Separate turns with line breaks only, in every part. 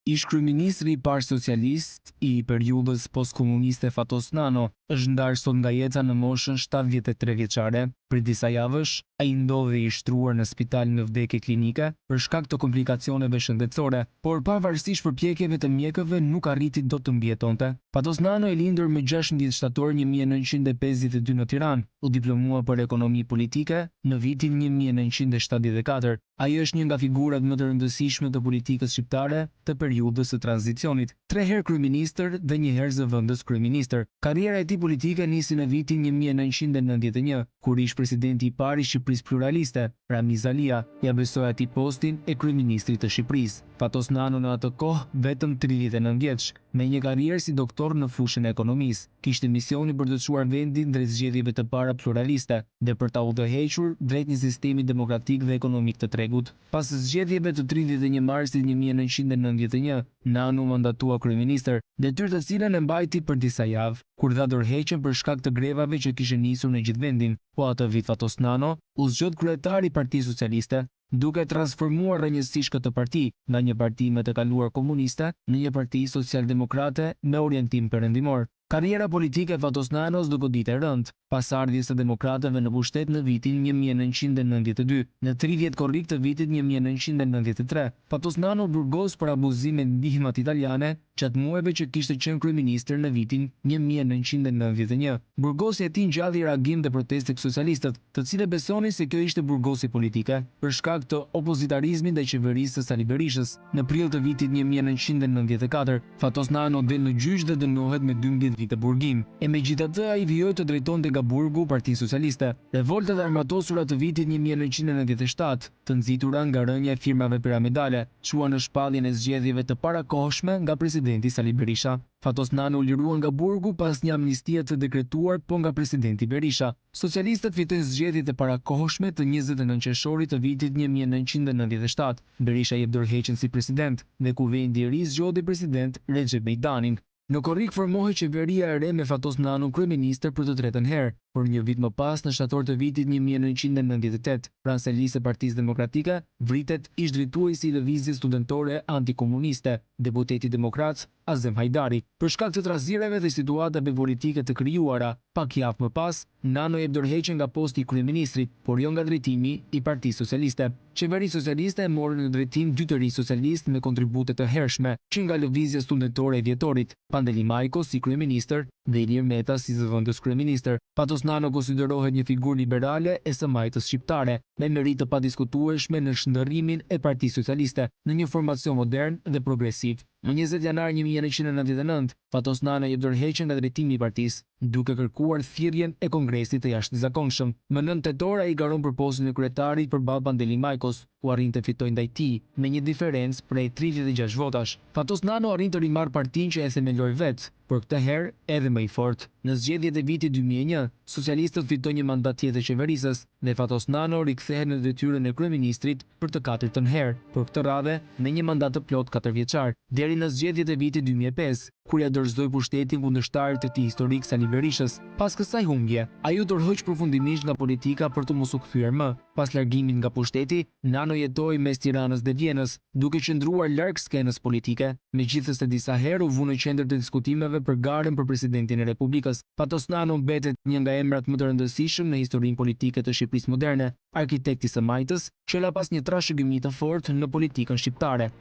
Ish kryeministri i parë socialist i periudhës postkomuniste Fatos Nano është ndarë sot nga jeta në moshën 73 vjeçare. Për disa javësh, ai ndodhi i shtruar në spital në vdekje klinike për shkak të komplikacioneve shëndetësore, por pavarësisht përpjekjeve të mjekëve nuk arriti dot të mbijetonte. Fatos Nano i lindur më 16 shtator 1952 në Tiranë, u diplomua për ekonomi politike në vitin 1974. Ai është një nga figurat më të rëndësishme të politikës shqiptare të periudhës së tranzicionit. 3 herë kryeministër dhe 1 herë zëvendës kryeministër. Karriera e tij politike nisi në vitin 1991, kur ish presidenti i parë i Shqipërisë Pluraliste, Ramiz Alia, ja besoi atij postin e kryeministrit të Shqipërisë. Fatos Nano në atë kohë vetëm 39 vjeç, me një karrierë si doktor në fushën e ekonomisë, kishte misioni për të çuar vendin drejt zgjedhjeve të para pluraliste dhe për ta udhëhequr drejt një sistemi demokratik dhe ekonomik të tregut. Pas zgjedhjeve të 31 marsit 1991, Nano mandatua kryeministër, detyrë të cilën e mbajti për disa javë, kur dha dorëheqjen për shkak të grevave që kishin nisur në gjithë vendin. Po atë vit Fatos Nano u zgjodh kryetari i Partisë Socialiste, duke transformuar rrënjësisht këtë parti nga një parti me të kaluar komuniste në një parti socialdemokrate me orientim perëndimor. Karriera politike e Fatos Nanos do godite rënd, pas ardhjes së demokratëve në pushtet në vitin 1992. Në 30 korrik të vitit 1993, Fatos Nano burgos për abuzim me ndihmat italiane gjatë muajve që kishte qenë kryeministër në vitin 1991. Burgosi e tij ngjalli reagim dhe protestë tek socialistët, të cilët besonin se kjo ishte burgosi politike për shkak të opozitarizmit ndaj qeverisë së Sali Berishës. Në prill të vitit 1994, Fatos Nano del në gjyq dhe dënohet me 12 vite burgim. E megjithatë ai vijoi të drejtonte nga burgu Partinë Socialiste. Revoltat armatosura të vitit 1997, të nxitura nga rënja e firmave piramidale, çuan në shpalljen e zgjedhjeve të parakohshme nga presidenti Sali Berisha. Fatos Nano u lirua nga burgu pas një amnistie të dekretuar po nga presidenti Berisha. Socialistët fitojnë zgjedhjet e parakohshme të 29 qershorit të vitit 1997. Berisha jep dorëheqjen si president dhe kuvendi i ri zgjodhi president Recep Mejdanin. Në korrik formohej qeveria e re me Fatos Nano kryeministër për të tretën herë, por një vit më pas, në shtator të vitit 1998, pranë selisë së Partisë Demokratike, vritet ish drejtuesi i lëvizjes studentore antikomuniste, deputeti demokrat Azem Hajdari. Për shkak të trazireve dhe situatave politike të krijuara, pak javë më pas, Nano jep dorëheqjen nga posti i kryeministrit, por jo nga drejtimi i Partisë Socialiste. Qeveria socialiste e mori në drejtim 2 të rinj socialistë me kontribute të hershme, që nga lëvizja studentore e vjetorit, Pandeli Majko si kryeministër dhe Ilir Meta si zëvendës kryeministër. Fatos Nano konsiderohet një figurë liberale e së majtës shqiptare, me meritë të padiskutueshme në shndërrimin e Partisë Socialiste në një formacion modern dhe progresiv. Në 20 janar 1999, Fatos Nano jep dorëheqjen nga drejtimi i partisë, duke kërkuar thirrjen e kongresit të jashtëzakonshëm. Më 9 tetor ai garon për postin e kryetarit përballë Pandeli Majkos, ku arrin të fitojë ndaj tij me një diferencë prej 36 votash. Fatos Nano arrin të rimarrë partinë që e themeloi vet, por këtë herë edhe më i fortë. Në zgjedhjet e vitit 2001, socialistët fitojnë një mandat tjetër qeverisës dhe Fatos Nano rikthehet në detyrën e kryeministrit për të katërtën herë, por këtë radhe me një mandat të plot 4 vjeçar, deri në zgjedhjet e vitit 2005, kur ja dorëzoi pushtetin kundërshtarit të tij historik Sali Berishës. Pas kësaj humbje, ai u dorëhoq përfundimisht nga politika për të mos u kthyer më. Pas largimit nga pushteti, Nano jetoi mes Tiranës dhe Vjenës, duke qëndruar larg skenës politike, megjithëse disa herë u vu në qendër të diskutimeve për garën për presidentin e Republikës. Fatos Nano mbetet një nga emrat më të rëndësishëm në historinë politike të Shqipërisë moderne, arkitekti i së majtës, që la pas një trashëgimi të fortë në politikën shqiptare.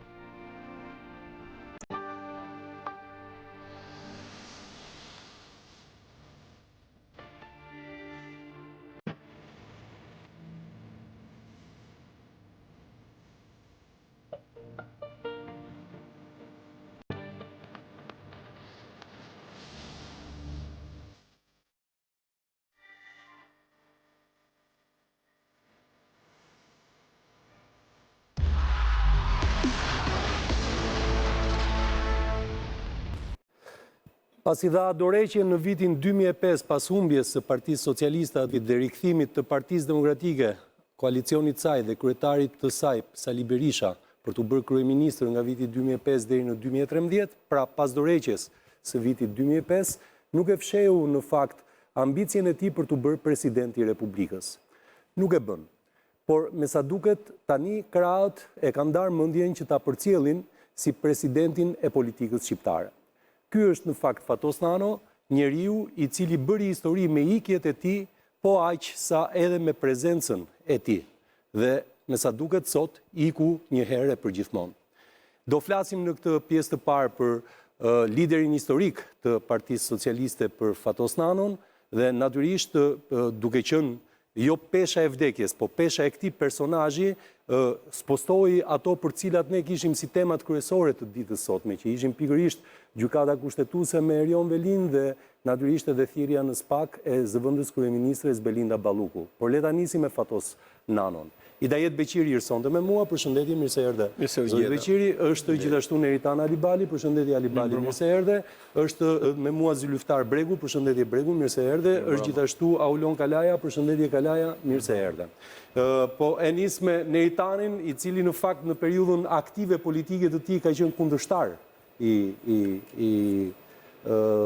Pas I dha dorëheqjen në vitin 2005 pas humbjes së Partisë Socialiste dhe rikthimit të Partisë Demokratike, koalicionit saj dhe kryetarit të saj, Sali Berisha, për të bërë kryeministër nga viti 2005 deri në 2013, pra pas dorëheqjes së vitit 2005, nuk e fshehu në fakt ambicien e tij për të bërë president I Republikës. Nuk e bën. Por me sa duket tani krahët e kanë ndarë mendjen që ta përcjellin si presidentin e politikës shqiptare. Ky është në fakt Fatos Nano, njeriu i cili bëri histori me ikjet e tij, po aq sa edhe me prezencën e tij. Dhe me sa duket sot, iku një herë për gjithmonë. Do flasim në këtë pjesë të parë për liderin historik të Partisë Socialiste, për Fatos Nanon, dhe natyrisht duke qenë jo pesha e vdekjes, po pesha e këtij personazhi, spostoi ato për cilat ne kishim si temat kryesore të ditës sotme, që ishim pikërisht gjykata kushtetuese me Erion Velin dhe natyrisht edhe thirrja në SPAK e zëvendës kryeministres Belinda Balluku. Por le ta nisim me Fatos Nanon. Idajet Beqiri sonte me mua, përshëndetje, mirë se erdhe. Zoti Beqiri, është gjithashtu Neritan Alibali, përshëndetje Alibali, mirë se erdhe. Është me mua Zyluftar Bregu, përshëndetje Bregu, mirë se erdhe. Është gjithashtu Aulon Kalaja, përshëndetje Kalaja, mirë se erdhe. Po e nis me Neritanin, i cili në fakt në periudhën aktive politike të tij ka qenë kundërshtar i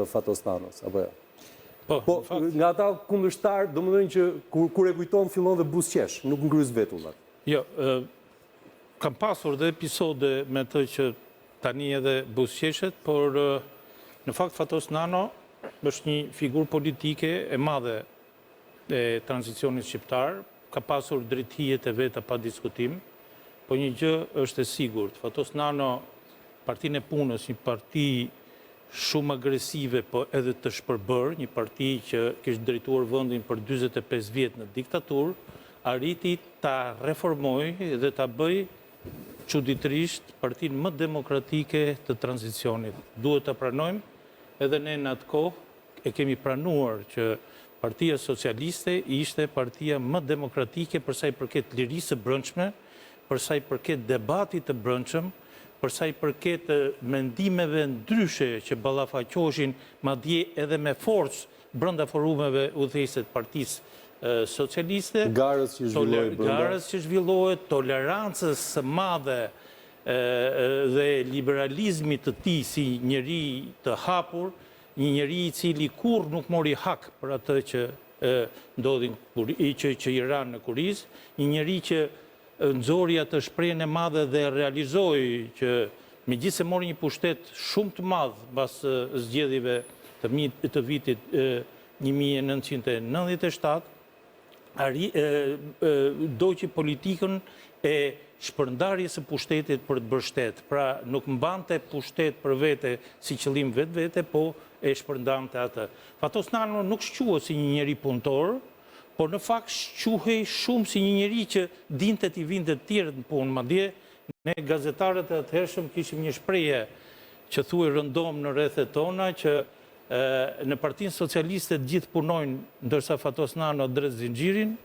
Fatos Nanos, apo jo? Po, nga ata kundërshtar, domethënë që kur e kujton fillon dhe buzëqesh, nuk ngryz vetullat.
Jo, kam pasur dhe episode me të që tani edhe buzëqeshet, por në fakt Fatos Nano është një figurë politike e madhe e tranzicionit shqiptar, ka pasur drejtëhijet e veta pa diskutim, po një gjë është e sigurt. Fatos Nano, Partinë e Punës, një parti shumë agresive, po edhe të shpërbër, një parti që kishte drejtuar vendin për 45 vjet në diktaturë, arriti ta reformoj dhe ta bëj çuditërisht partinë më demokratike të tranzicionit. Duhet ta pranojmë, edhe ne në atë kohë e kemi pranuar që Partia Socialiste ishte partia më demokratike për sa i përket lirisë së brendshme, për sa i përket debatit të brendshëm, për sa i përket mendimeve ndryshe që ballafaqoheshin madje edhe me forcë brenda forumeve udhëheqëse të Partisë Socialiste,
garës që
zhvillohet, tolerancës së madhe dhe liberalizmit të tij si njeri të hapur, një njeri i cili kurrë nuk mori hak për atë që ndodhi që i ranë në Kuriz, një njeri që nxori atë shprehjen e madhe dhe realizoi që megjithëse mori një pushtet shumë të madh pas zgjedhjeve të vitit 1997, doqi politikën e shpërndarjes së pushtetit për të bërë shtet. Pra nuk mbante pushtet për vete si qëllim vetvete, po e shpërndante atë. Fatos Nano nuk shquhet si një njeri punëtor, por në fakt shquhej shumë si një njeri që dinte t'i vinte të tjerët në punë. Madje ne gazetarët e atëhershëm kishim një shprehje që thuaj rëndom në rrethet tona që në Partinë Socialiste të gjithë punojnë, ndërsa Fatos Nano drejt zinxhirin,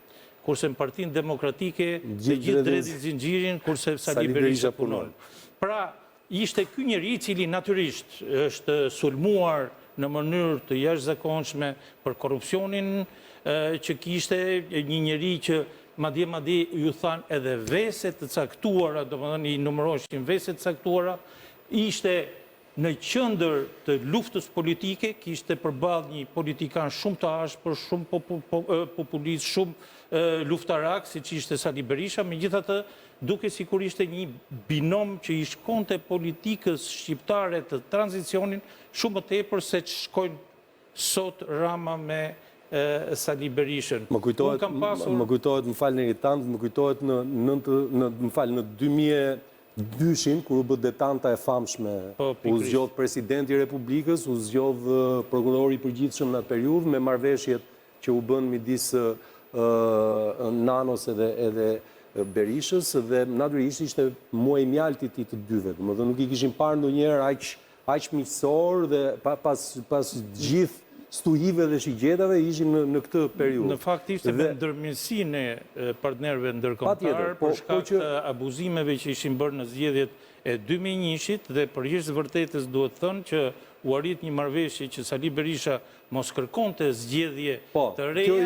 kurse në Partinë Demokratike të gjithë drejt zinxhirin, kurse Sali Berisha punon. Pra, ishte ky njeri i cili natyrisht është sulmuar në mënyrë të jashtëzakonshme për korrupsionin që kishte, një njeri që madje ju than edhe vese të caktuara, domethënë i numëroshin vese të caktuara, ishte në qendër të luftës politike, kishte përballë një politikan shumë të ashpër, shumë populist, shumë luftarak, siç ishte Sali Berisha, megjithatë duke sikur ishte një binom që i shkonte politikës shqiptare të tranzicionin shumë më tepër se që shkojnë sot Rama me Sali Berishën.
Më kujtohet, më falë Neritant, më kujtohet në 2002-shin, kur u bë detanta e famshme, u zgjodh presidenti i Republikës, u zgjodh prokurori i përgjithshëm në atë periudhë, me marrëveshjet që u bën midis Nanos edhe Berishës, dhe natyrisht ishte muaj mjalti i të dyve. Domethënë nuk i kishim parë ndonjëherë aq miqësor dhe pas gjithë stuhive dhe shigjetave ishin në këtë periudhë.
Në fakt ishte me ndërmjetësinë e partnerëve ndërkombëtar për shkak të abuzimeve që ishin bërë në zgjedhjet e 2001-shit dhe përgjithësisht vërtetës duhet thënë që u arrit një marrëveshje që Sali Berisha mos kërkonte zgjedhje të reja,
kjo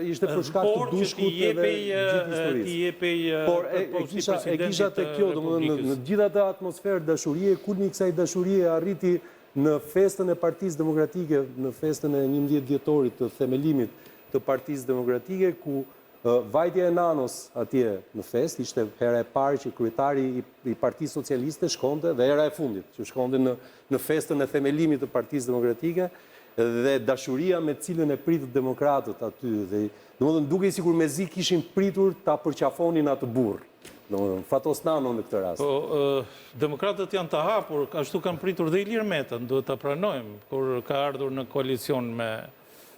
ishte për shkak të dushkut edhe gjithë historisë. Por e kisha te kjo, domethënë në gjithë atë atmosferë dashurie, kulmi i kësaj dashurie arriti në festën e Partisë Demokratike, në festën e 11 dhjetorit të themelimit të Partisë Demokratike, ku Vajtja e Nanos atje në fest, ishte hera e parë që kryetari i Partisë Socialiste shkonte dhe hera e fundit që shkonte në festën e themelimit të Partisë Demokratike dhe dashuria me cilën e pritët demokratët aty. Dhe domethënë dukej sikur mezi kishin pritur ta përqafonin atë burr. Domethënë Fatos Nano në këtë rast.
Po, demokratët janë të hapur, ashtu kanë pritur dhe Ilir Metën, duhet ta pranojmë, kur ka ardhur në koalicion me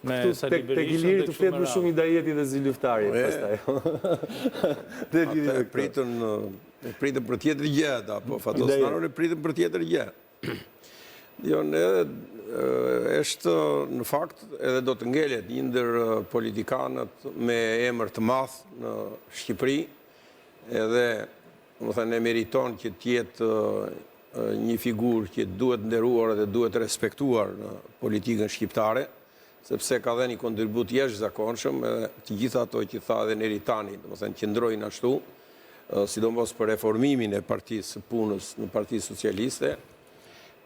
Sali Berishën.
Tek Iliri të flet më shumë Hidajeti dhe Zylftari pastaj.
Ata pritën për tjetër gjë, apo Fatos Nano e pritën për tjetër gjë. Jo, është në fakt edhe do të ngelet një ndër politikanët me emër të madh në Shqipëri, edhe më thënë e meriton që tjetë një figurë që duhet nderuar dhe duhet respektuar në politikën shqiptare, sepse ka dhe një kontribut jashtëzakonshëm, edhe të gjitha ato që tha edhe Neritani, më thënë qëndrojnë ashtu, sidomos për reformimin e Partisë së Punës në Partisë Socialiste.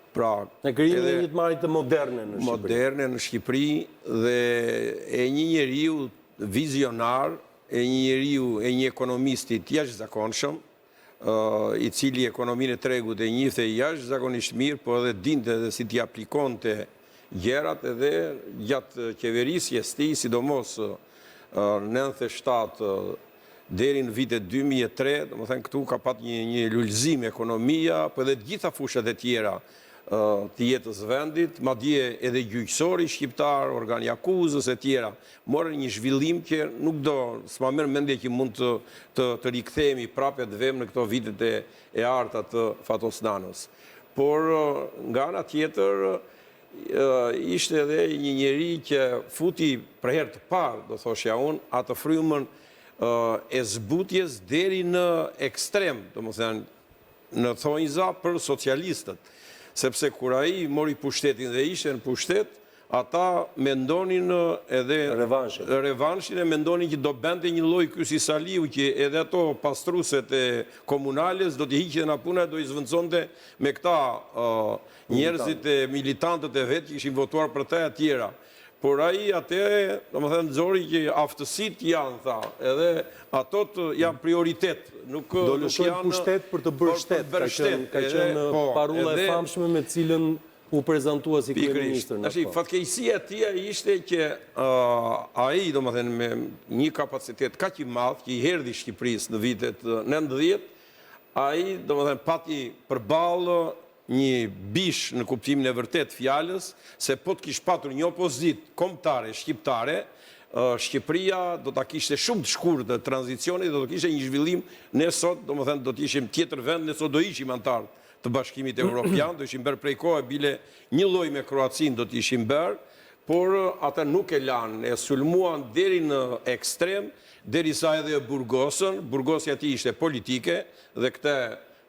Pra,
në krijimin e një të marrë të moderne në Shqipëri.
Moderne në Shqipëri dhe e një njeriu vizionar, e një njeriu, e një ekonomistit jashtëzakonshëm, i cili ekonominë e tregut e njihte jashtëzakonisht mirë, po edhe dinte edhe si t'i aplikonte gjerat edhe gjatë qeverisjes tij, sidomos 97 deri në vitet 2003, domethënë këtu ka pat një lulëzim ekonomia, po edhe gjitha fushat e tjera të jetës vendit, madje edhe gjyqësori shqiptar, organi akuzës e tjera, morën një zhvillim që nuk do, s'ma merr mendje që mund të rikthehemi prapë të vëmë në këto vitet e arta të Fatos Nanos. Por nga ana tjetër ishte edhe një njeri që futi për herë të parë, do thoshja unë, atë frymën e zbutjes deri në ekstrem, domethënë në thonjza për socialistët, sepse kur ai mori pushtetin dhe ishte në pushtet, ata mendonin edhe revanshin e mendonin që do bente një lloj ky si Saliu, që edhe ato pastruset e komunales do t'i hiqte nga puna, do i zvendësonte me këta njerëzit e militantët e vet që ishin votuar për ta e tjera. Por ai atë, domethënë nxori që aftësitë janë, tha, edhe ato janë prioritet, nuk
do lëshojnë pushtet për të bërë shtet. Ka qenë parulla e famshme me cilën u prezantua si kryeministër.
Fatkeqësia e tij ishte që ai, domethënë me një kapacitet kaq i madh që i erdhi Shqipërisë në vitet 90, ai domethënë pati përballë një bish në kuptimin e vërtet fjalës, se po të kish patur një opozit kombëtare shqiptare, Shqipëria do ta kishte shumë të shkurtë të tranzicionit, do të kishte një zhvillim, ne sot, domethënë do të ishim tjetër vend, ne sot do ishim antar të Bashkimit Evropian, do ishim bërë prej kohë bile një lloj me Kroacinë do të ishim bërë, por ata nuk e lanë, e sulmuan deri në ekstrem, derisa edhe burgosën, burgosja ti ishte politike, dhe këtë,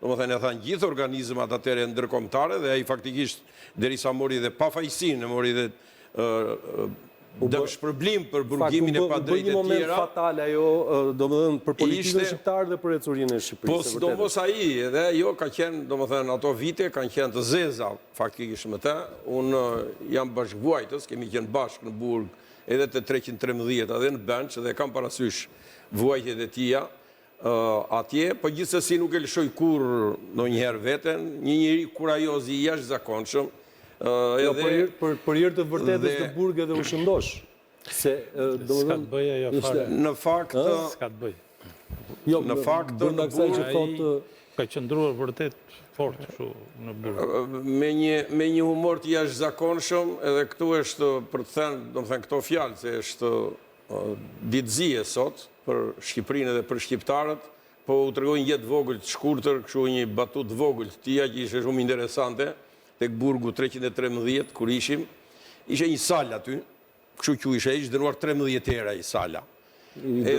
domethënë e thanë gjithë organizmat atëre ndërkombëtare, dhe ai faktikisht derisa mori dhe pafajësinë, mori dhe dëshpërblim për burgimin e padrejtë
Një
e tjera.
moment fatal ajo, domethënë për politikën shqiptare dhe për ecurinë e Shqipërisë.
Po sidomos ai, edhe ajo ka qenë, domethënë ato vite kanë qenë të zeza faktikisht me të. Unë jam bashkëvuajtës, kemi qenë bashkë në burg edhe të 313 edhe në bench dhe kam parasysh vuajtjet e tija atje, po gjithsesi nuk e lëshoj kur ndonjëherë veten, një njeri kurajoz i jashtëzakonshëm.
Për hir të vërtetës të burg edhe u shëndosh.
S'ka të bëj ajo fare.
Në fakt,
s'ka të bëj.
Në fakt,
brenda kësaj që thotë
ka qëndruar vërtet fort kështu në burg.
Me një humor të jashtëzakonshëm, edhe këtu është për të thënë, domethënë këto fjalë se është ditëzie sot për Shqipërinë dhe për shqiptarët, po u tregoj një jetë vogël të shkurtër, kështu një batut vogël të tija që ishte shumë interesante. Tek burgu 313, kur ishim, ishe një sal aty, kështu që ishe ishë dënuar 13 era i sala.
I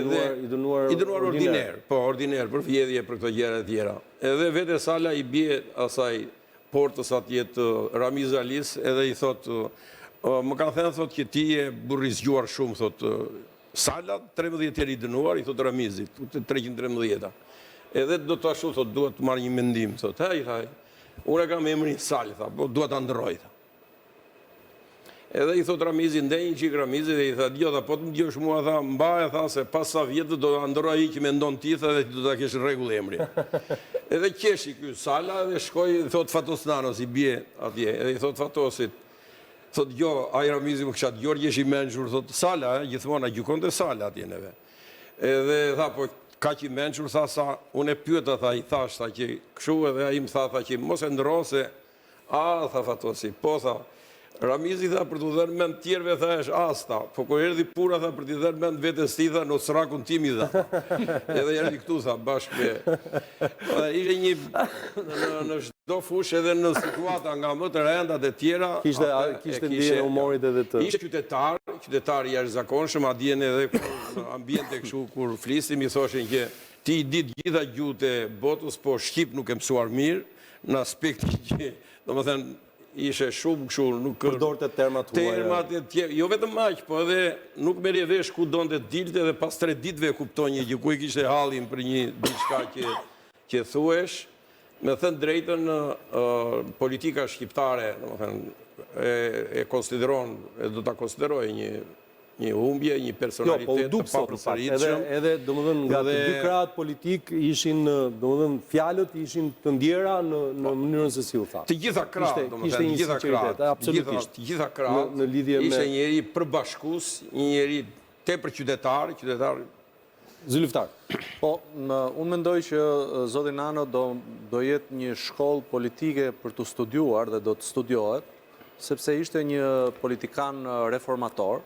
dënuar
ordiner, po, ordiner, për vjedhje, për këto gjera e tjera. Edhe vete sala i bje asaj portës atjet Ramiz Alis, edhe i thot, më kanë thënë, thot, që ti e burrizgjuar shumë, thot, sala 13 era i dënuar, i thot Ramizit, 313. Edhe do të ashtu, thot, duhet të marrë një mendim, thot, haj, unë e kam emrin Sali, tha, po duhet të ndërroj, tha. Edhe i thot Ramizi, ndej një qik Ramizi, dhe i tha, jo, po të më gjosh mua, tha, mbaje, tha, se pas sa vjetë do të ndërra i që me ndonë titha dhe do të kesh në regull emri. Edhe qeshi kjo sala dhe shkoj, thot Fatos Nano, si bje atje, edhe i thot Fatosit, thot, jo, a i Ramizi më këshat, Gjorgje shi menqur, thot, sala, gjithmona, gjukon të sala atje neve. Edhe tha, po, ka që i menqur, tha, sa, unë e pyeta, tha, i thash, tha, që këshu edhe a i më tha, që mos e ndrose, tha Fatosi, po, tha, Ramizi tha për të dhenë mend tjerve, tha është asta, po kër erdi pura, tha për të dhenë mend vetës ti, tha në srakun timi, tha. Edhe erdi këtu, tha, bashkë me. Ishe një, në shdo fush edhe në situata nga më të rendat e tjera.
Kishte ndjen e humorit edhe të...
Ishte qytetar i jashtëzakonshëm, a djene edhe në ambjente këshu kur flisim, i thoshin që ti i dit gjitha gjuhët e botës, po Shqip nuk e mësuar mirë, në aspekti që, do më thënë, ishe shumë këshu, nuk...
Përdor të termat huaja.
Termat e tjerë, jo vetëm maqë, po edhe nuk merje vesh ku donë të dilte dhe pas 3 ditëve kupton një gjë, ku i kishte halin për një diçka që thuesh, me thënë drejtën politika shqiptare, e konsideron, e do të konsideroj një humbje, një personalitet të papërparitshëm.
Edhe, domethënë, nga të dy krahët politik ishin, domethënë, fjalët ishin të ndjera në mënyrën se si u tha.
Të gjitha krahët, domethënë, të gjitha krahët,
absolutisht.
Të gjitha krahët,
në lidhje me
ishte njëri përbashkues, një njëri tepër qytetar.
Zyliftar.
Po, unë mendoj që zoti Nano do jetë një shkollë politike për të studiuar dhe do të studiohet, sepse ishte një politikan reformator,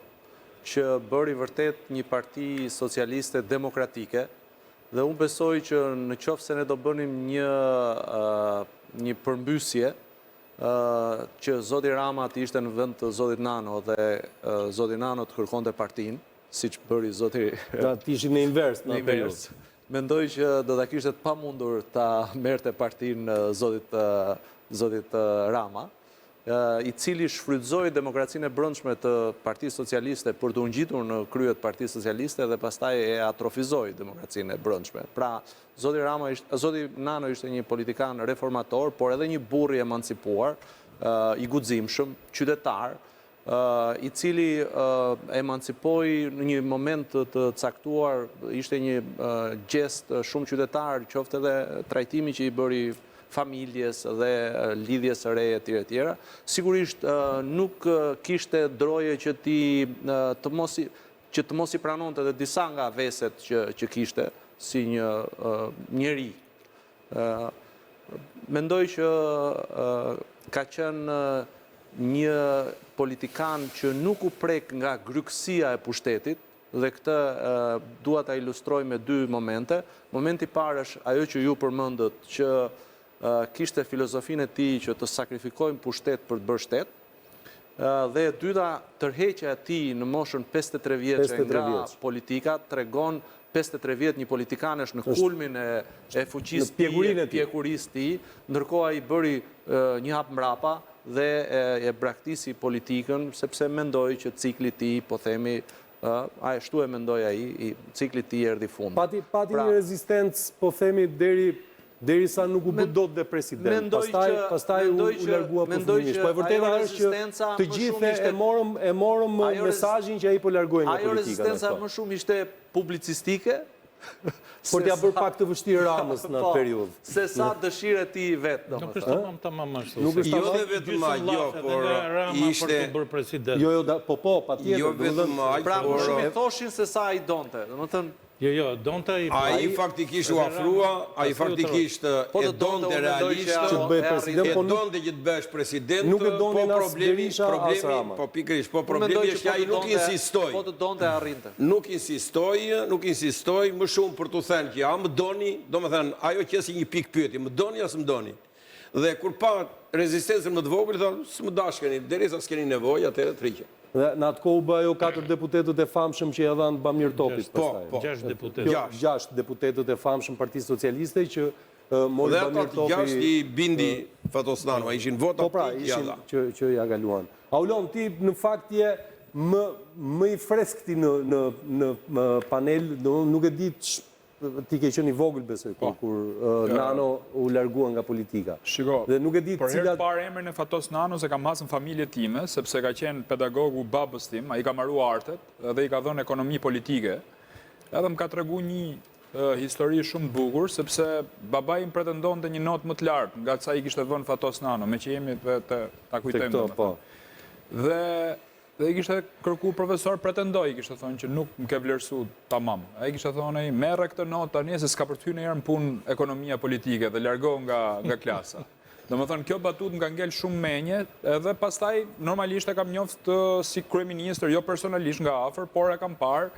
që bëri vërtet një parti socialiste demokratike, dhe unë besoj që në qoftë se ne do bënim një përmbysje, që zoti Rama të ishte në vend të zotit Nano dhe zoti Nano të kërkonte partin, si që bëri zoti...
Të ishin në invers në periudhë.
Mendoj që do të kishte pa mundur të merte partin zotit Rama, i cili shfrytëzoi demokracinë e brendshme të Partisë Socialiste për të ngjitur në kryet Partisë Socialiste dhe pastaj e atrofizoi demokracinë e brendshme. Pra, zoti Nano ishte një politikan reformator, por edhe një burr i emancipuar, i guximshëm, qytetar, i cili emancipoi në një moment të caktuar, ishte një gjest shumë qytetar, qoftë edhe trajtimi që i bëri familjes dhe lidhjes së reje tjera. Sigurisht nuk kishte droje që të mos i pranonte dhe disa nga veset që kishte si një njeri. Mendoj që ka qenë një politikan që nuk u prek nga grykësia e pushtetit, dhe këtë dua ta ilustroj me 2 momente. Momenti i parë është ajo që ju përmendët, që kishte filozofinë e tij që të sakrifikojmë pushtet për të bërë shtet, dhe e dyta, tërheqja e tij në moshën 53 vjeçe nga politika tregon 53 vjet një politikanesh në kulmin e fuqisë e pjekurisë tij, ndërkohë ai bëri një hap mbrapa dhe e braktisi politikën, sepse mendoi që cikli i tij, po themi, ashtu e mendoi ai, cikli i tij erdhi fundi.
Pati një rezistencë, po themi, derisa nuk u bë dot dhe president. Pastaj u largua përfundimisht. Po e vërteta është që të gjithë e morëm mesazhin që ai po largoi nga politika.
Ajo rezistenca më shumë ishte publicistike,
por t'ia bërë pak të vështirë Ramës në atë periudhë.
Se sa dëshirë e tij vetë,
Nuk është tamam ashtu.
Nuk është
jo dhe vetëm ajo, por ishte
bërë president.
Jo, po, patjetër.
Jo vetëm ajo,
pra më shumë i thoshin se sa ai donte. Domethënë
Jo, donte ai.
Ai faktikisht u afrua, ai faktikisht e donte realisht
që të bëj president,
po donte që të bësh president,
nuk e doni
po
as Berisha as Rama.
Po pikërisht, po problemi është që ai nuk insistoi.
Po të donte arrinte.
Nuk insistoi më shumë për të thënë që më doni, domethënë ajo që si një pikë pyetje, më doni as më doni. Dhe kur pa rezistencën më të vogël, thonë, s'më dashkeni, derisa s'keni nevojë, atëherë triqe.
Dhe në atë kohë bë ajo 4 deputetët e famshëm që ja dhanë Bamir Topit pastaj.
Po,
6 deputetë.
6 deputetët e famshëm Partisë Socialiste që mori Bamir Topi.
Dhe ata 6 i bindi Fatos Nano, ishin vota
ishin që ja kaluan. Aulon, ti në fakt je më i freskëti në panel, nuk e di ti ke qenë i vogël besoj kur Nano u largua nga politika.
Shiko,
Dhe nuk e di
për herë
cilat
të parë emrin e Fatos Nano se kam hasën familje time, sepse ka qenë pedagogu babës tim, ai ka marru artet dhe i ka dhënë ekonomi politike. Edhe më ka tregu një histori shumë të bukur, sepse babai im pretendonte një notë më të lartë nga sa i kishte dhënë Fatos Nano, me që jemi ta kujtojmë.
këto, po.
Dhe i kishte kërku profesor, pretendoi, kishte thonë që nuk më ke vlerësu tamam. Ai kishte thonë, merre këtë notë tani se s'ka për ty në herë në punë ekonomia politike dhe largohu nga klasa. Domethënë kjo batut nga ngel shumë menje, edhe pastaj normalisht e kam njoft si kryeministër, jo personalisht nga afër, por e kam parë,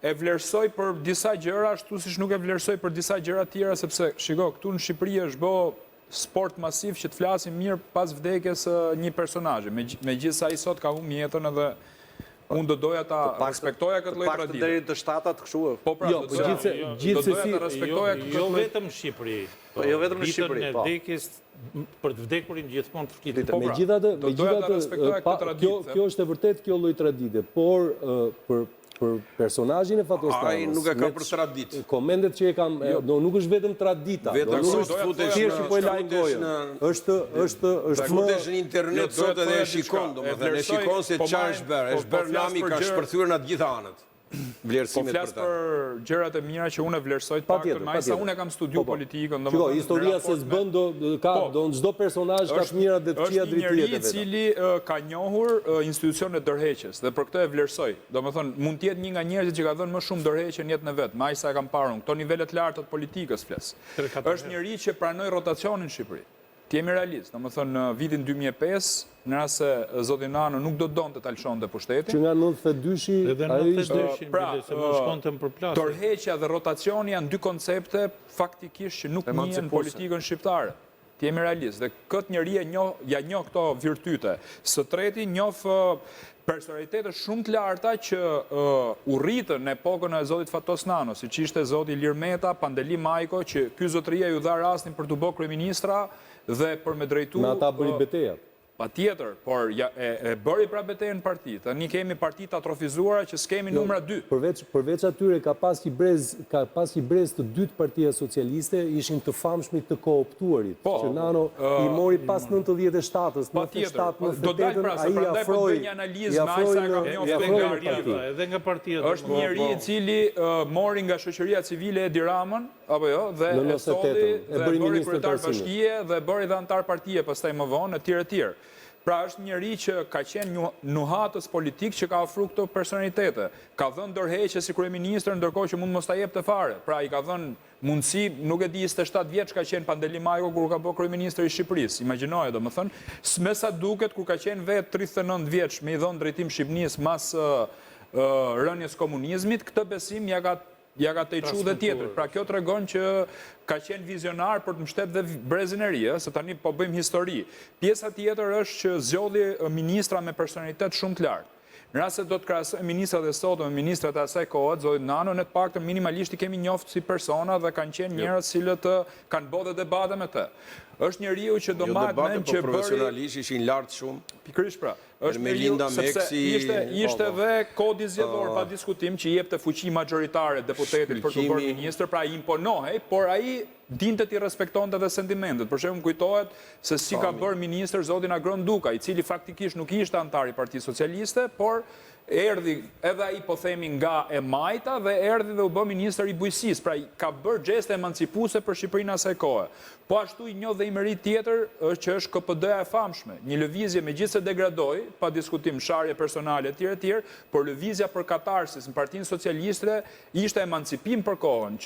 e vlerësoj për disa gjëra, ashtu siç nuk e vlerësoj për disa gjëra tjera, sepse shiko, këtu në Shqipëri është bë sport masiv që të flasim mirë pas vdekjes një personazhi, megjithëse ai sot ka humbur jetën edhe unë do doja ta respektoja këtë lloj tradite.
Deri të shtatat kështu.
Po pra,
Jo, po gjithsesi
ta respektoja
jo vetëm në Shqipëri.
Jo vetëm në Shqipëri,
Ditën e vdekjes për të vdekurin gjithmonë të flitet.
Megjithatë, kjo është e vërtet kjo lloj tradite, por për personazhin e Fatos Nanos.
Ai nuk e ka për tradit.
Komendet që e kam, nuk është vetëm tradita.
Vetëm
nuk
është futesh
thjesht po e lajm gojën. Është
futesh në internet sot edhe e shikon, domethënë e shikon se çfarë është bërë. Është bërë nami ka shpërthyer në të gjitha anët.
Po flas për gjërat e mira që unë e vlerësoj të paktën, më sa unë e kam studiu politikën,
domethënë. Shiko, historia se s'bën do çdo personazh ka të mirat dhe të këqija drejtimet e
vetë. Është një njeri i cili ka njohur institucionet dërheqjes dhe për këtë e vlerësoj. Domethënë mund të jetë një nga njerëzit që ka dhënë më shumë dërheqje në jetën e vet, më sa e kam parë unë. Këto nivele të larta të politikës flas. Është njeri që pranoi rotacionin në Shqipëri. Ti jemi realist, domethënë në vitin 2005, në rast se zoti Nano nuk do donte ta lëshonte pushtetin.
Që nga 92-shi
ai ishte se më shkonte për plasje.
Tërheqja dhe rotacioni janë dy koncepte faktikisht që nuk njihen në politikën shqiptare. Ti jemi realist dhe këtë njeri ja njoh këto virtyte. Së treti njoh personalitete shumë të larta që u rritën në epokën e zotit Fatos Nano, siç ishte zoti Ilir Meta, Pandeli Majko, që ky zotëria ju dha rastin për të bërë kryeministra dhe për me drejtu...
Në ata bëri betejat.
Pa tjetër, por e bëri pra betejën në parti. Tani kemi partit atrofizuara që s'kemi numra 2.
Përveç atyre ka pas një brez të dytë Partia Socialiste, ishin të famshmit të kooptuarit, që Nano i mori pas 97-ës, 97-98-ën, a i afroj
edhe nga partia.
Është njeri i cili mori nga shoqëria civile Edi Ramën, apo jo, dhe e solli, dhe bëri kryetar bashkie, dhe bëri dhe antar partie pastaj më vonë, e tjerë. Pra është njeri që ka qenë nuhatës politik që ka ofru këto personalitete. Ka dhënë dorëheqje si kryeministër, ndërkohë që mund mos ta jepte fare. Pra i ka dhënë mundësi, nuk e di 27 vjeç ka qenë Pandeli Majko kur ka bërë kryeministër i Shqipërisë. Imagjinoje, domethënë, me sa duket kur ka qenë vetë 39 vjeç me i dhënë drejtim Shqipërisë mas rënies komunizmit, këtë besim ja ka tejqu dhe tjetër. Pra kjo të regon që ka qenë vizionar për të mbështet dhe brezin e ri, se tani po bëjmë histori. Pjesa tjetër është që zgjodhi ministra me personalitet shumë të lartë. Në rast se do të krahasoj ministrat e sot me ministrat e asaj kohe, zotit Nano, ne të paktën minimalisht i kemi njoftë si persona dhe kanë qenë njerëz cilët kanë bërë debate me të. Është njeriu që do marrë mend që bëri
profesionalisht ishin lart shumë.
Pikërisht pra. Është njeriu sepse ishte dhe kodi zgjedhor pa diskutim që i jepte fuqi majoritare deputetit për të bërë ministër, pra i imponohej, por ai dinte ti respektonte dhe sentimentet. Për shembull kujtohet se si ka bërë ministër zoti Agron Duka, i cili faktikisht nuk ishte antar i Partisë Socialiste, por erdhi edhe ai po themi nga e majta dhe erdhi dhe u bë ministër i bujqësisë, pra ka bërë gjeste emancipuese për Shqipërinë asaj kohe. Po ashtu i njoh dhe i merit tjetër që është KPD-ja e famshme, një lëvizje megjithëse degradoi, pa diskutim sharje personale etj, por lëvizja për katarsis në Partinë Socialiste ishte emancipim për kohën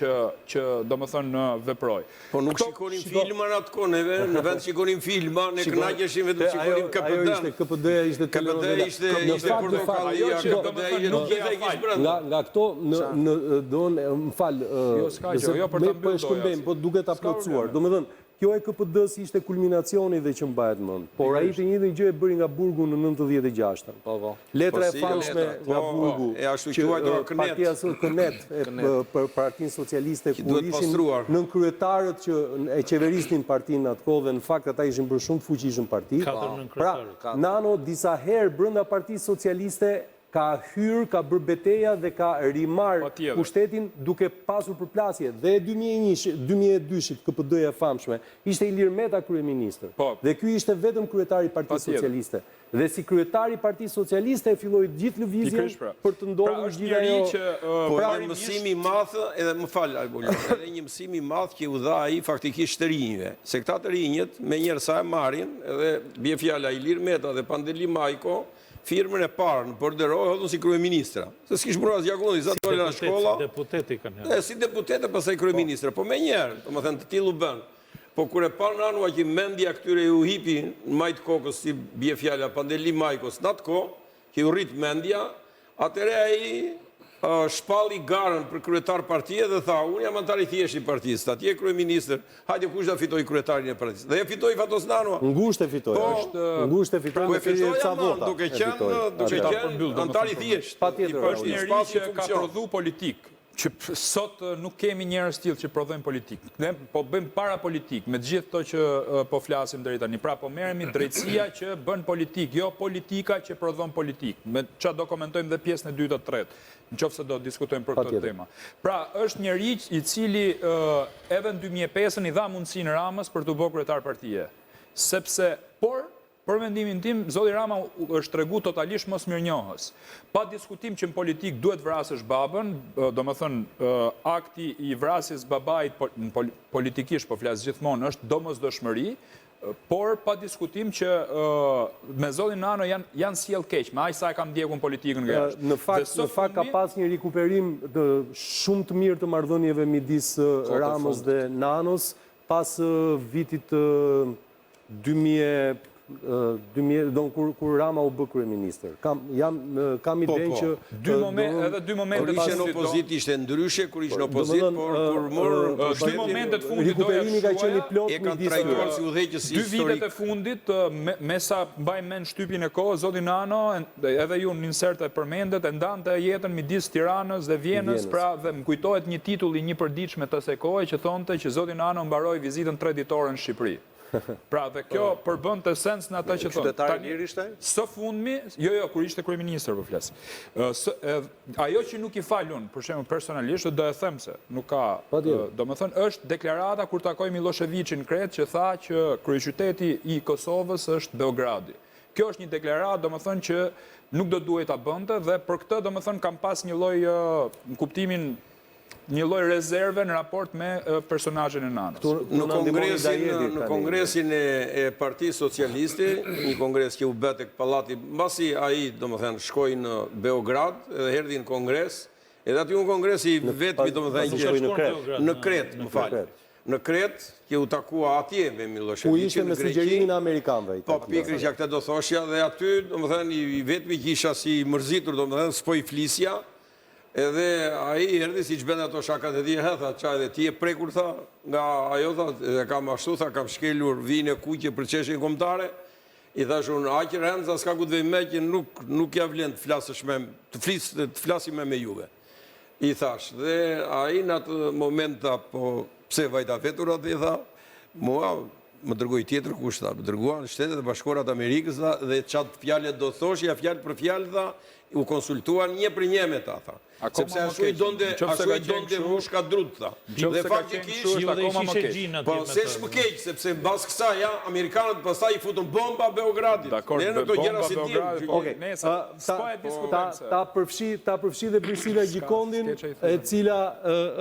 që domethënë veproi.
Po nuk shikonin filma në atë kohë, në vend shikonin filma, ne kënaqeshim vetëm shikonin KPD.
KPD-ja ishte
KPD-ja ishte portokallia, KPD-ja nuk e kish brenda.
Nga këto më fal, po shkëmbejmë, po duket ta plotësuar. Domethënë kjo e KPD-s ishte kulminacioni dhe që mbahet mend. Por ai të njëjtën gjë e bëri nga Burgu në 96-ën. Letra e famshme nga Burgu, që Partia Kënet për Partinë Socialiste kur ishin nën kryetarët që e qeverisnin partinë atë kohë dhe në fakt ata ishin bërë shumë të fuqishëm parti. Pra, Nano disa herë brenda Partisë Socialiste ka hyrë, ka bërë betejë dhe ka rimar pushtetin duke pasur përplasje. Dhe 2002-shit KPD-ja e famshme, ishte Ilir Meta kryeministër. Dhe ky ishte vetëm kryetari i Partisë Socialiste. Dhe si kryetari i Partisë Socialiste e filloi gjithë lëvizjen për të ndodhur gjithë ajo.
Po një mësim i madh, edhe më fal Albulio, edhe një mësim i madh që u dha ai faktikisht të rinjve. Se këta të rinjët me njëherë sa e marrin, edhe bie fjala Ilir Meta dhe Pandeli Majko, firmën e parë në borderoj hodhën si kryeministra. Se s'kish burra zjakundi, sa dole në shkolla.
Deputeti kanë.
Si deputete pastaj kryeministra, po me njerë, domethënë të tillë u bën. Po kur e pa nanu që mendja këtyre u hipi në majtë kokës si bie fjala Pandeli Majkos në atë kohë, që u rrit mendja, atëre ai shpalli garën për kryetar partie dhe tha, unë jam antar i thjesht i partisë, atje kryeministër, hajde kush da fitoj kryetarin e partisë. Dhe e fitoj Fatos Nano.
Ngushtë e fitoj. Ngushtë e fitoj me ca vota.
Duke qenë antar i thjesht.
Është njëri që ka prodhu politik, që sot nuk kemi njerëz tillë që prodhojnë politik. Ne po bëjmë para politik me gjithë to që po flasim deri tani. Pra po merremi drejtësia që bën politik, jo politika që prodhon politik. Me çfarë do komentojmë dhe pjesën e dytë të tretë, nëse do diskutojmë për këtë temë. Pra është njëri i cili edhe në 2005 i dha mundësinë Ramës për të bërë kryetar partie. Sepse për mendimin tim, zoti Rama është tregu totalisht mos mirënjohës. Pa diskutim që në politik duhet vrasësh babën, domethënë akti i vrasjes babait politikisht po flas gjithmonë është domosdoshmëri, por pa diskutim që me zotin Nano janë sjell keq, me aq sa e kam ndjekur politikën nga jashtë.
Në fakt ka pas një rikuperim shumë të mirë të marrëdhënieve midis Ramës dhe Nanos pas vitit kur Rama u bë kryeministër. Kam idenë që
edhe dy momente
pas në opozit ishte ndryshe, kur ishte në opozit, por kur morë
dy momentet fundit
rikuperimi ka qenë i plot
e kanë trajtuar si udhëheqës
historik. 2 vitet e fundit, me sa mbaj mend shtypin e kohës, zoti Nano, edhe ju në insert e përmendet, e ndante jetën midis Tiranës dhe Vjenës, pra dhe më kujtohet një titull i një përditshme të asaj kohe që thonte që zoti Nano mbaroi vizitën 3 ditore në Shqipëri. Pra dhe kjo përbën të sens në ata që thonë.
Qytetari mirë ishte?
Së fundmi, jo, kur ishte kryeministër për flas. Ajo që nuk i falun, për shembull personalisht, do e them se nuk ka, domethënë është deklarata kur takoi Miloševićin në Kret që tha që kryeqyteti i Kosovës është Beogradi. Kjo është një deklaratë, domethënë që nuk do duhet ta bënte dhe për këtë domethënë kam pas një lloj në kuptimin një lloj rezerve në raport me personazhin e Nanës.
Në kongresin e Partisë Socialiste, një kongres që u bë tek pallati, mbasi ai domethënë shkoi në Beograd dhe erdhi në kongres, edhe aty un kongresi vetmi domethënë në Kret, më fal. Në Kret, që u takua atje me Miloševićin
ku ishte me sugjerimin e amerikanëve.
Po pikërisht këtë do thoshja dhe aty domethënë i vetmi që isha si mërzitur domethënë s'po i flisja. Edhe ai erdhi siç bën ato shakat e tij, tha çaj dhe ti e prekur tha nga ajo tha, e kam ashtu tha, kam shkelur vinë e kuqe për çështjen kombëtare. I thash unë, aq Renza s'ka ku të vej me që nuk ja vlen të flasësh të flasim me juve. I thash, dhe ai në atë moment tha, po pse vajta vetur atë i tha, mua më dërgoi tjetër kush tha, më dërguan Shtetet e Bashkuara të Amerikës tha, dhe çat fjalë do thoshja fjalë për fjalë tha, u konsultuan një për një me ta, tha. Sepse ashtu i donde mushka drut, tha. Dhe faktikisht, po se shmë keq, sepse mbas kësaj, Amerikanët pastaj i futën bomba Beogradit. Ne në këto gjëra si
ta përfshi dhe Priscilla Gjikondin, e cila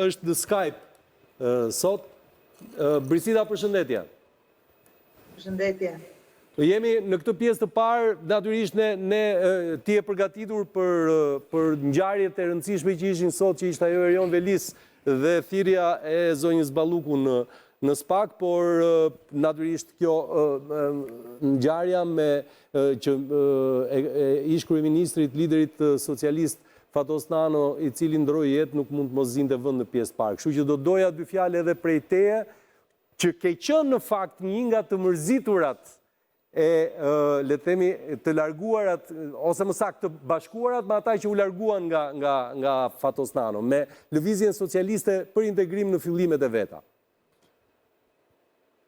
është në Skype sot. Priscilla, përshëndetje.
Përshëndetje.
Jemi në këtë pjesë të parë, natyrisht ti e përgatitur për ngjarjet e rëndësishme që ishin sot, që ishte ajo Erion Velis dhe thirrja e zonjës Balluku në SPAK, por natyrisht kjo ngjarja me që ish kryeministrit, liderit socialist Fatos Nano, i cili ndroi jetë, nuk mund të mos zinte vend në pjesë parë. Kështu që do doja dy fjalë edhe prej teje, që ke qenë në fakt një nga të mërziturat le të themi të larguarat, ose më saktë të bashkuarat me ata që u larguan nga Fatos Nano, me lëvizjen socialiste për integrim në fillimet e veta.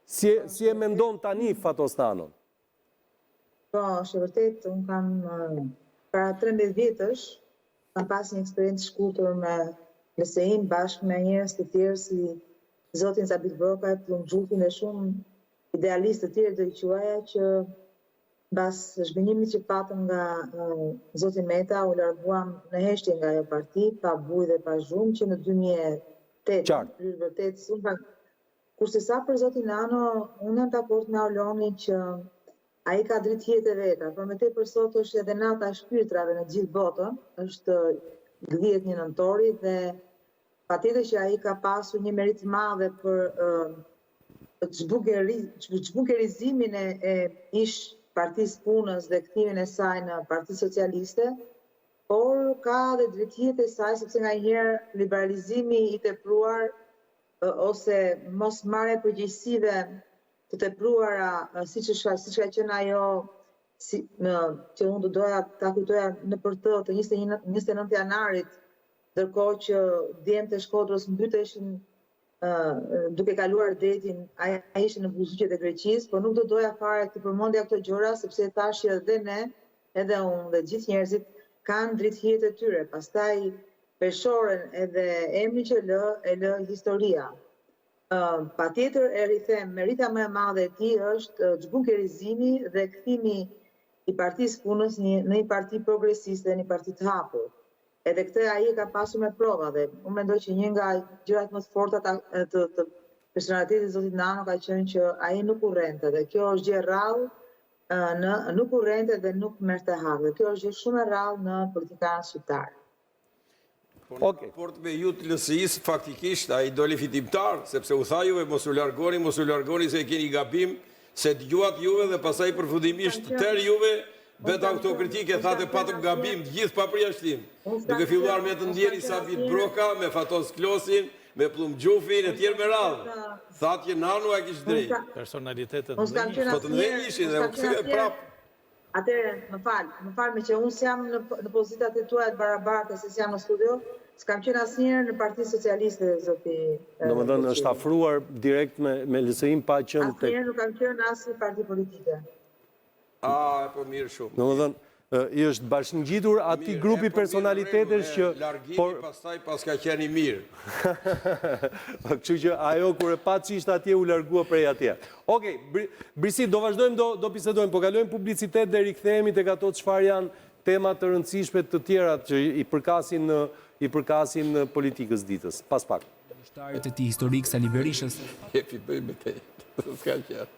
Si e mendon tani Fatos Nano?
Po, është vërtet, unë kam para 13 vjetësh, kam pas një eksperiencë shkurtër me LSI-n bashkë me njerëz të tjerë si zotin Zabit Brokaj, Plum Xhufin dhe shumë idealistë të tjerë do i quaja që mbas zhgënjimit që patëm nga zoti Meta, u larguam në heshtje nga ajo parti, pa bujë dhe pa zhurmë, që në 2008, vërtet, kurse sa për zotin Nano, unë jam dakord me Orlonin që ai ka drejtjet e veta, por me tepër sot është edhe nata e shpirtrave në gjithë botën, është 10 nëntori dhe patjetër që ai ka pasur një merit të madh për zbukerizimin e ish Partisë Punës dhe kthimin e saj në Partinë Socialiste, por ka dhe drejtjet e saj, sepse nganjëherë liberalizimi i tepruar ose mos marrja e përgjegjësive të tepruara, siç ka qenë ajo që unë do doja ta kujtoja nëpër të 29 janarit, ndërkohë që djemtë e Shkodrës mbyteshin duke kaluar detin, ai ishte në buzëqet e Greqisë, por nuk do doja fare të përmendja këto gjëra, sepse thash që edhe ne, edhe unë dhe gjithë njerëzit kanë drejtjet e tyre. Pastaj peshoren edhe emrin që e lë historia. Patjetër e rikthem, merita më e madhe e tij është zbukerizimi dhe kthimi i Partisë Punës në një parti progresiste, një parti të hapur. Edhe këtë ai ka pasur me prova dhe unë mendoj që një nga gjërat më të forta të personalitetit zotit Nano ka qenë që ai nuk urrente dhe kjo është gjë rrallë, nuk urrente dhe nuk merrte hak. Dhe kjo është gjë shumë e rrallë në politikanët shqiptarë.
Po në raport me ju të LSI-s, faktikisht ai doli fitimtar, sepse u tha juve mos u largoni se e keni gabim, se dëgjuat juve dhe pastaj përfundimisht tërë juve bet autokritike, thate patëm gabim, gjithë pa përjashtim. Duke filluar me të ndjeri Sabit Broka, me Fatos Klosin, me Plum Xhufin, e tjerë me radhë. Thatë që Nano e kishë drejtë.
Personalitetet
Po të ndhenjë ishin dhe u kthyve prapë.
Atëre, më falë me që unë s'jam në pozitat e tuaja të barabarta se s'jam në studio, s'kam qenë asnjëherë në Partinë Socialiste, zoti.
Domethënë është afruar direkt me LSI-n pa qenë tek.
Asnjëherë nuk kam qenë në asnjë parti politike.
Po mirë shumë.
Domethënë, i është bashkëngjitur atij grupi personalitetesh që
largimi pastaj paska qenë i mirë.
Kështu që ajo kur e pa që ishte atje u largua prej atje. Okej, Brisi, do vazhdojmë, do bisedojmë, po kalojmë publicitet dhe rikthehemi tek ato çfarë janë tema të rëndësishme të tjera që i përkasin politikës ditës. Pas pak.
Ushtarët e tij historik Sali Berishës.
Jepi bëjmë te. S'ka gjë.